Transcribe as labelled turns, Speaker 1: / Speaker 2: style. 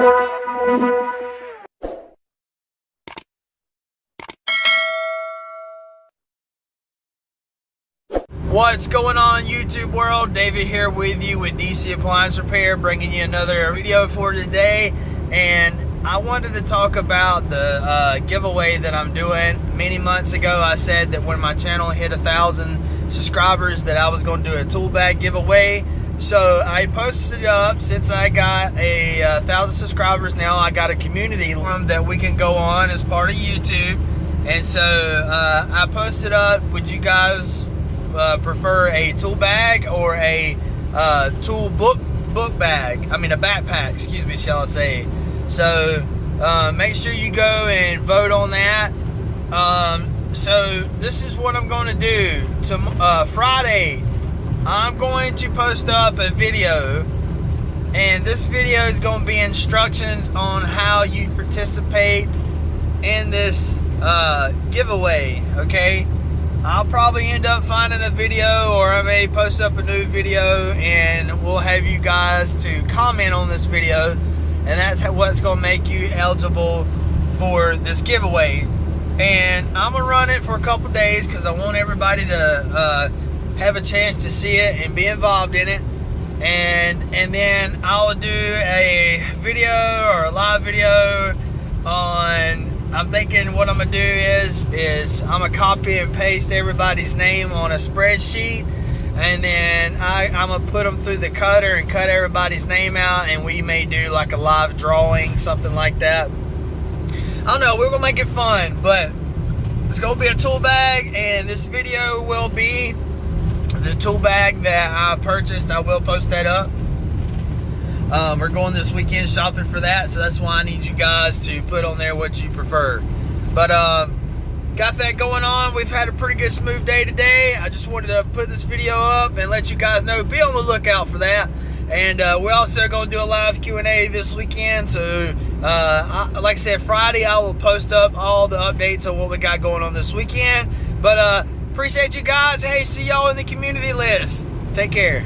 Speaker 1: What's going on, YouTube world? David here with you with DC Appliance Repair, bringing you another video for today. And I wanted to talk about the giveaway that I'm doing. Many months ago I said that when my channel hit 1,000 subscribers that I was going to do a tool bag giveaway. So I posted up, since I got 1,000 subscribers now, I got a community room that we can go on as part of YouTube. And so I posted up, would you guys prefer a tool bag or a tool book bag? I mean a backpack, excuse me, shall I say. So make sure you go and vote on that. So this is what I'm going to do. Friday, I'm going to post up a video, and this video is going to be instructions on how you participate in this giveaway, okay? I'll probably end up finding a video, or I may post up a new video, and we'll have you guys to comment on this video, and that's what's going to make you eligible for this giveaway. And I'm going to run it for a couple days because I want everybody to have a chance to see it and be involved in it. And then I'll do a video or a live video on, I'm thinking what I'm gonna do is I'm gonna copy and paste everybody's name on a spreadsheet, and then I'm gonna put them through the cutter and cut everybody's name out, and we may do like a live drawing, something like that. I don't know, we're gonna make it fun, but it's gonna be a tool bag, and this video will be the tool bag that I purchased. I will post that up. We're going this weekend shopping for that, so that's why I need you guys to put on there what you prefer. But got that going on. We've had a pretty good smooth day today. I just wanted to put this video up and let you guys know, be on the lookout for that. And we're also going to do a live Q&A this weekend. So like I said, Friday I will post up all the updates on what we got going on this weekend. But appreciate you guys. Hey, see y'all in the community list. Take care.